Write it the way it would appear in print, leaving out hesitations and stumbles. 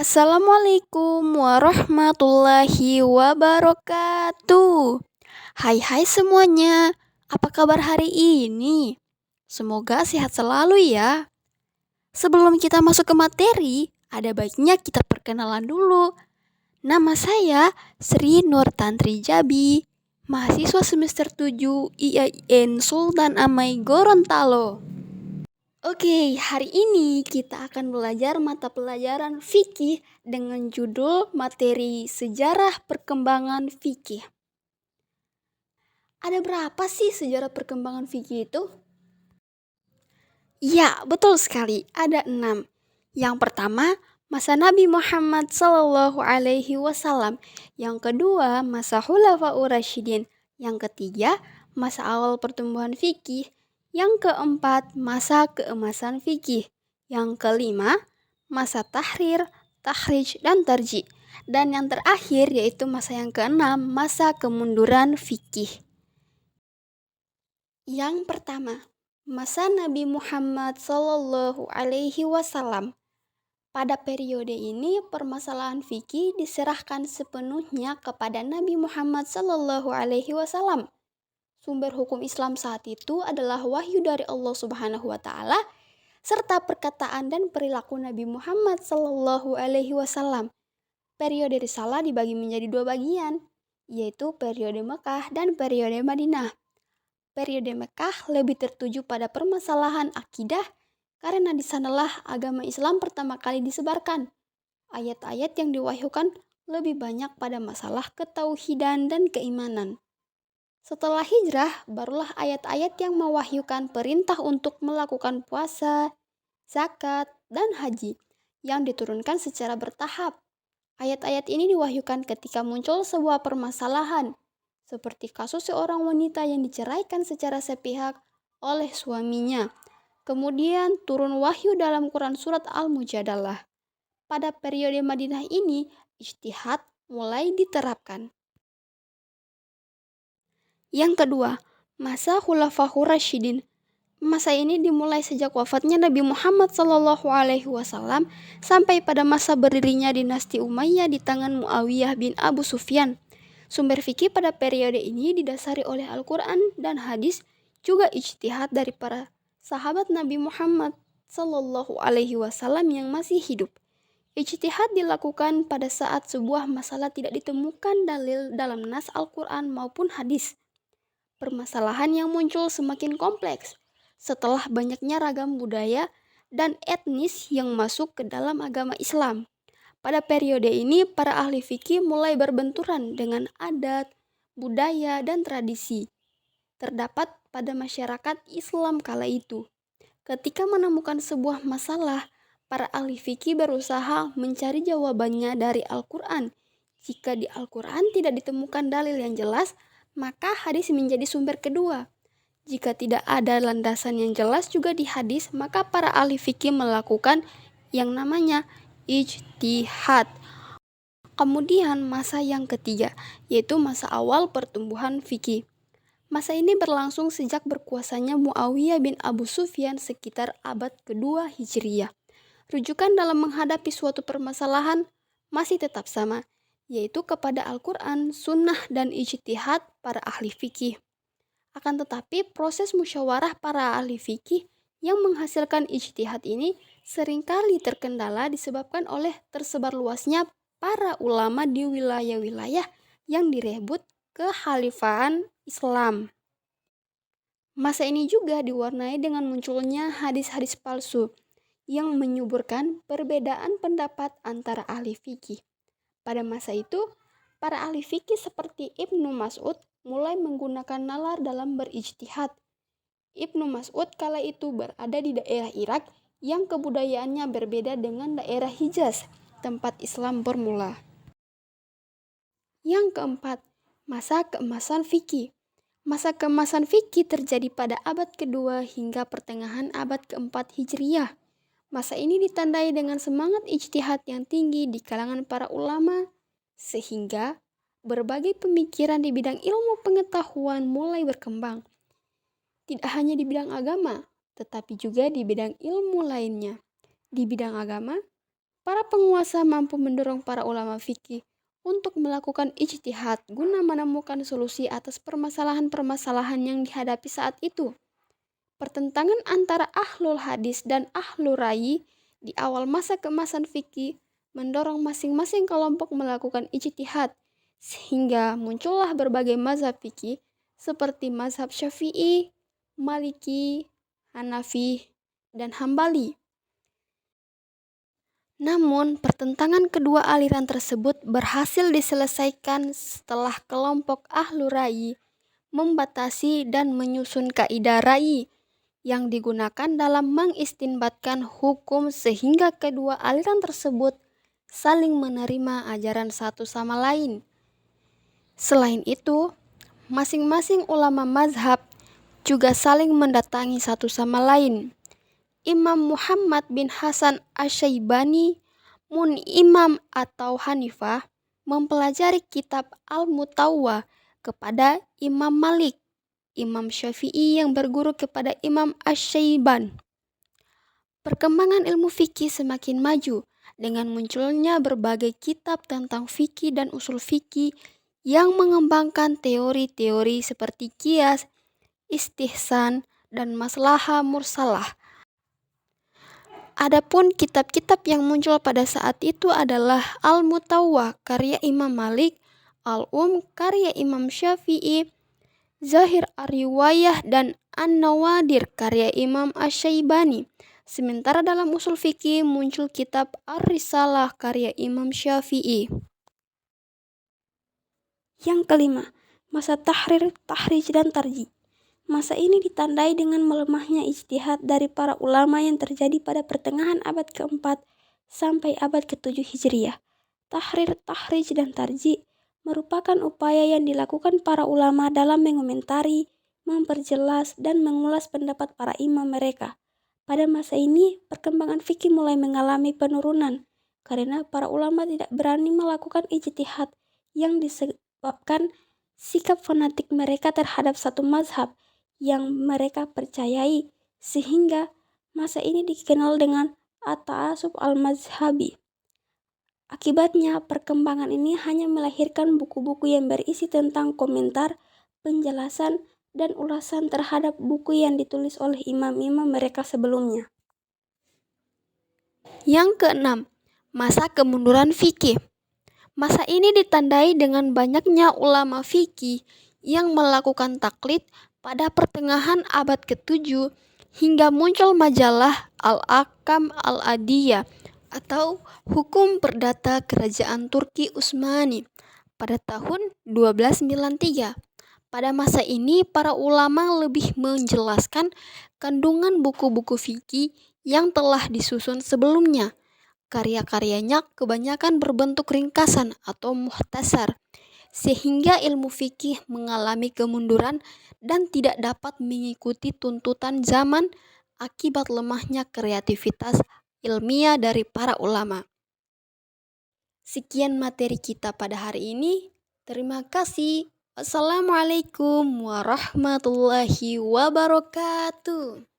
Assalamualaikum warahmatullahi wabarakatuh. Hai semuanya, apa kabar hari ini? Semoga sehat selalu ya. Sebelum kita masuk ke materi, ada baiknya kita perkenalan dulu. Nama saya Sri Nur Tantri Jabi, mahasiswa semester 7 IAIN Sultan Amai Gorontalo. Oke, hari ini kita akan belajar mata pelajaran fikih dengan judul materi sejarah perkembangan fikih. Ada berapa sih sejarah perkembangan fikih itu? Ya, betul sekali, ada 6. Yang pertama, masa Nabi Muhammad SAW. Yang kedua, masa Khulafaur Rasyidin. Yang ketiga, masa awal pertumbuhan fikih. Yang keempat, masa keemasan fikih. Yang kelima, masa tahrir, tahrij, dan tarji. Dan yang terakhir yaitu masa yang keenam, masa kemunduran fikih. Yang pertama, masa Nabi Muhammad SAW. Pada periode ini, permasalahan fikih diserahkan sepenuhnya kepada Nabi Muhammad SAW. Sumber hukum Islam saat itu adalah wahyu dari Allah Subhanahu wa Ta'ala serta perkataan dan perilaku Nabi Muhammad SAW. Periode risalah dibagi menjadi 2 bagian, yaitu periode Mekah dan periode Madinah. Periode Mekah lebih tertuju pada permasalahan akidah karena di sanalah agama Islam pertama kali disebarkan. Ayat-ayat yang diwahyukan lebih banyak pada masalah ketauhidan dan keimanan. Setelah hijrah, barulah ayat-ayat yang mewahyukan perintah untuk melakukan puasa, zakat, dan haji yang diturunkan secara bertahap. Ayat-ayat ini diwahyukan ketika muncul sebuah permasalahan, seperti kasus seorang wanita yang diceraikan secara sepihak oleh suaminya. Kemudian turun wahyu dalam Quran surat Al-Mujadalah. Pada periode Madinah ini, ijtihad mulai diterapkan. Yang kedua, masa Khulafaur Rasyidin. Masa ini dimulai sejak wafatnya Nabi Muhammad SAW sampai pada masa berdirinya dinasti Umayyah di tangan Muawiyah bin Abu Sufyan. Sumber fikih pada periode ini didasari oleh Al-Quran dan hadis, juga ijtihad dari para sahabat Nabi Muhammad SAW yang masih hidup. Ijtihad dilakukan pada saat sebuah masalah tidak ditemukan dalil dalam nas Al-Quran maupun hadis. Permasalahan yang muncul semakin kompleks setelah banyaknya ragam budaya dan etnis yang masuk ke dalam agama Islam. Pada periode ini, para ahli fikih mulai berbenturan dengan adat, budaya, dan tradisi terdapat pada masyarakat Islam kala itu. Ketika menemukan sebuah masalah, para ahli fikih berusaha mencari jawabannya dari Al-Quran. Jika di Al-Quran tidak ditemukan dalil yang jelas, maka hadis menjadi sumber kedua. Jika tidak ada landasan yang jelas juga di hadis, maka para ahli fikih melakukan yang namanya ijtihad. Kemudian masa yang ketiga, yaitu masa awal pertumbuhan fikih. Masa ini berlangsung sejak berkuasanya Muawiyah bin Abu Sufyan sekitar abad kedua Hijriyah. Rujukan dalam menghadapi suatu permasalahan masih tetap sama, yaitu kepada Al-Quran, Sunnah, dan ijtihad para ahli fikih. Akan tetapi proses musyawarah para ahli fikih yang menghasilkan ijtihad ini seringkali terkendala disebabkan oleh tersebar luasnya para ulama di wilayah-wilayah yang direbut kekhalifahan Islam. Masa ini juga diwarnai dengan munculnya hadis-hadis palsu yang menyuburkan perbedaan pendapat antara ahli fikih. Pada masa itu, para ahli fikih seperti Ibnu Mas'ud mulai menggunakan nalar dalam berijtihad. Ibnu Mas'ud kala itu berada di daerah Irak yang kebudayaannya berbeda dengan daerah Hijaz, tempat Islam bermula. Yang keempat, masa keemasan fikih. Masa keemasan fikih terjadi pada abad kedua hingga pertengahan abad keempat Hijriyah. Masa ini ditandai dengan semangat ijtihad yang tinggi di kalangan para ulama, sehingga berbagai pemikiran di bidang ilmu pengetahuan mulai berkembang. Tidak hanya di bidang agama, tetapi juga di bidang ilmu lainnya. Di bidang agama, Para penguasa mampu mendorong para ulama fikih untuk melakukan ijtihad guna menemukan solusi atas permasalahan-permasalahan yang dihadapi saat itu. Pertentangan antara ahlul hadis dan ahlul rai di awal masa keemasan fikih mendorong masing-masing kelompok melakukan ijtihad, sehingga muncullah berbagai mazhab fikih seperti mazhab Syafi'i, Maliki, Hanafi, dan Hambali. Namun, pertentangan kedua aliran tersebut berhasil diselesaikan setelah kelompok ahlul rai membatasi dan menyusun kaidah rai yang digunakan dalam mengistinbatkan hukum sehingga kedua aliran tersebut saling menerima ajaran satu sama lain. Selain itu, masing-masing ulama mazhab juga saling mendatangi satu sama lain. Imam Muhammad bin Hasan Asy-Syaibani, Imam atau Hanifah, mempelajari kitab Al-Mutawwa kepada Imam Malik. Imam Syafi'i yang berguru kepada Imam Asy-Syaiban. Perkembangan ilmu fikih semakin maju dengan munculnya berbagai kitab tentang fikih dan usul fikih yang mengembangkan teori-teori seperti qiyas, istihsan, dan maslahah mursalah. Adapun kitab-kitab yang muncul pada saat itu adalah Al-Mutawwa karya Imam Malik, karya Imam Syafi'i, Zahir Ar-Riwayah, dan An-Nawadir karya Imam Asy-Syaibani. Sementara dalam usul fikih muncul kitab Ar-Risalah karya Imam Syafi'i. Yang kelima, masa tahrir, tahrij, dan tarjih. Masa ini ditandai dengan melemahnya ijtihad dari para ulama yang terjadi pada pertengahan abad ke-4 sampai abad ke-7 Hijriah. Tahrir, tahrij, dan tarjih merupakan upaya yang dilakukan para ulama dalam mengomentari, memperjelas, dan mengulas pendapat para imam mereka. Pada masa ini, perkembangan fikih mulai mengalami penurunan karena para ulama tidak berani melakukan ijtihad yang disebabkan sikap fanatik mereka terhadap satu mazhab yang mereka percayai, sehingga masa ini dikenal dengan at-ta'assub al-mazhabi. Akibatnya, perkembangan ini hanya melahirkan buku-buku yang berisi tentang komentar, penjelasan, dan ulasan terhadap buku yang ditulis oleh imam-imam mereka sebelumnya. Yang keenam, masa kemunduran fikih. Masa ini ditandai dengan banyaknya ulama fikih yang melakukan taklid pada pertengahan abad ke-7 hingga muncul majalah Al-Ahkam Al-Adiyah atau Hukum Perdata Kerajaan Turki Utsmani pada tahun 1293. Pada masa ini para ulama lebih menjelaskan kandungan buku-buku fikih yang telah disusun sebelumnya. Karya-karyanya kebanyakan berbentuk ringkasan atau mukhtasar, sehingga ilmu fikih mengalami kemunduran dan tidak dapat mengikuti tuntutan zaman akibat lemahnya kreativitas ilmiah dari para ulama. Sekian materi kita pada hari ini. Terima kasih. Wassalamualaikum warahmatullahi wabarakatuh.